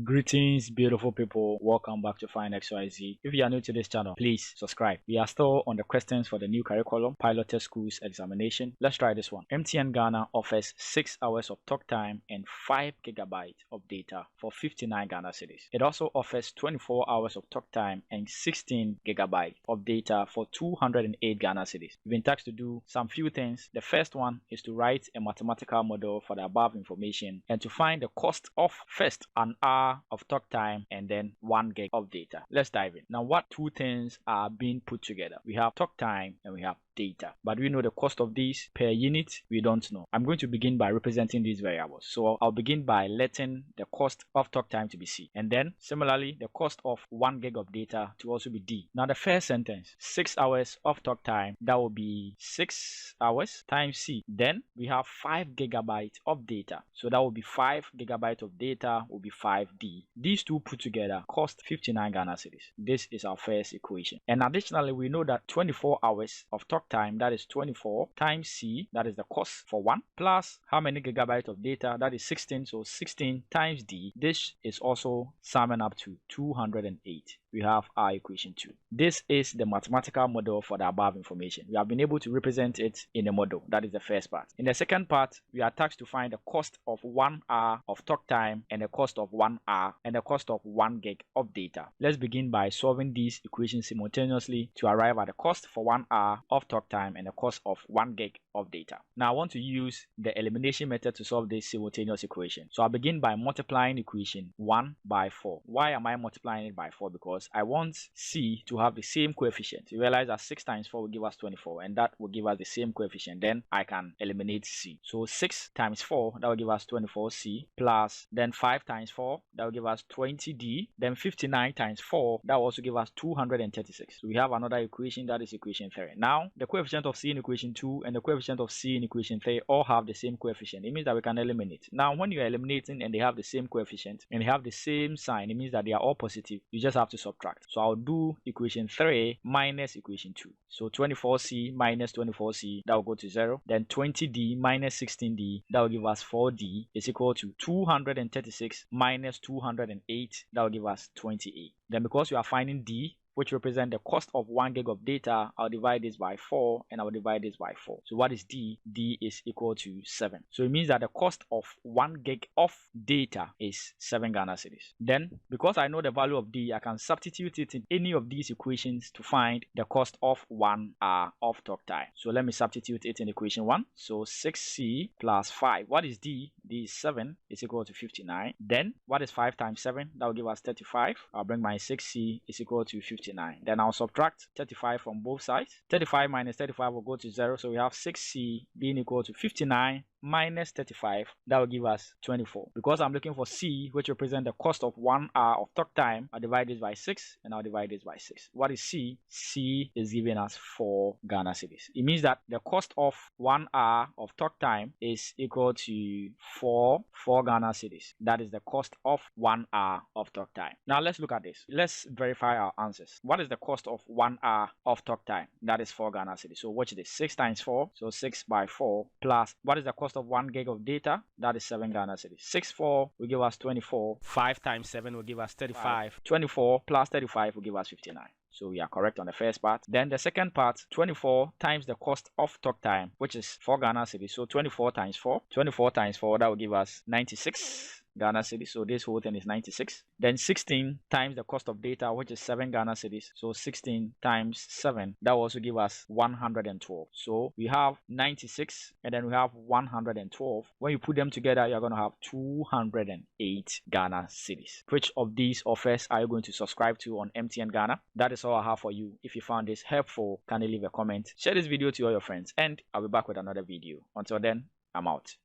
Greetings, beautiful people. Welcome back to Find XYZ. If you are new to this channel, please subscribe. We are still on the questions for the new curriculum, Pilot Test Schools Examination. Let's try this one. MTN Ghana offers 6 hours of talk time and 5 GB of data for 59 Ghana cedis. It also offers 24 hours of talk time and 16 GB of data for 208 Ghana cedis. You've been tasked to do some few things. The first one is to write a mathematical model for the above information and to find the cost of first an hour of talk time and then 1 gig of data. Let's dive in. Now, what two things are being put together? We have talk time and we have data, but we know the cost of these per unit. We don't know. I'm going to begin by representing these variables. So I'll begin by letting the cost of talk time to be C, and then similarly the cost of 1 gig of data to also be D. Now the first sentence, 6 hours of talk time, that will be 6 hours times C. Then we have 5 GB of data, so that will be 5 GB of data will be 5D. These two put together cost 59 Ghana cedis. This is our first equation. And additionally, we know that 24 hours of talk time, that is 24 times C, that is the cost for 1, plus how many gigabytes of data, that is 16, so 16 times D. This is also summing up to 208. We have our equation 2. This is the mathematical model for the above information. We have been able to represent it in a model. That is the first part. In the second part, we are tasked to find the cost of 1 hour of talk time and the cost of 1 hour and the cost of 1 gig of data. Let's begin by solving these equations simultaneously to arrive at the cost for 1 hour of talk time and the cost of 1 gig of data. Now I want to use the elimination method to solve this simultaneous equation. So I'll begin by multiplying equation 1 by 4. Why am I multiplying it by 4? Because I want C to have the same coefficient. You realize that 6 times 4 will give us 24, and that will give us the same coefficient. Then I can eliminate C. So 6 times 4, that will give us 24C, plus then 5 times 4, that will give us 20D. Then 59 times 4, that will also give us 236. So we have another equation, that is equation 3. Now the coefficient of C in equation 2 and the coefficient of C in equation 3 all have the same coefficient. It means that we can eliminate. Now when you are eliminating and they have the same coefficient and they have the same sign, it means that they are all positive. You just have to subtract. So I'll do equation 3 minus equation 2. So 24C minus 24C, that will go to 0. Then 20D minus 16D, that will give us 4D, is equal to 236 minus 208, that will give us 28. Then because we are finding D, which represent the cost of 1 gig of data, I'll divide this by 4 and I'll divide this by 4. So what is D? D is equal to 7. So it means that the cost of 1 gig of data is 7 Ghana cedis. Then, because I know the value of D, I can substitute it in any of these equations to find the cost of 1 hour of talk time. So let me substitute it in equation 1. So 6C plus 5. What is D? D is 7, is equal to 59. Then, what is 5 times 7? That will give us 35. I'll bring my 6C is equal to 59. Then I'll subtract 35 from both sides. 35 minus 35 will go to 0. So we have 6C being equal to 59 minus 35, that will give us 24. Because I'm looking for C, which represents the cost of 1 hour of talk time, I'll divide this by 6 and I'll divide this by 6. What is C? C is giving us 4 Ghana cedis. It means that the cost of 1 hour of talk time is equal to 4 Ghana cedis. That is the cost of 1 hour of talk time. Now let's look at this. Let's verify our answers. What is the cost of 1 hour of talk time? That is 4 Ghana cedis. So watch this. 6 times 4, so 6 by 4, plus what is the cost of 1 gig of data? That is 7 Ghana cedis. 6 4 will give us 24. 5 times 7 will give us 35. 24 plus 35 will give us 59. So we are correct on the first part. Then the second part, 24 times the cost of talk time, which is 4 Ghana cedis. So 24 times 4. 24 times 4, that will give us 96 Ghana cedis. So this whole thing is 96. Then 16 times the cost of data, which is 7 Ghana cedis. So 16 times 7, that will also give us 112. So we have 96 and then we have 112. When you put them together, you're going to have 208 Ghana cedis. Which of these offers are you going to subscribe to on MTN Ghana? That is all I have for you. If you found this helpful, kindly leave a comment. Share this video to all your friends and I'll be back with another video. Until then, I'm out.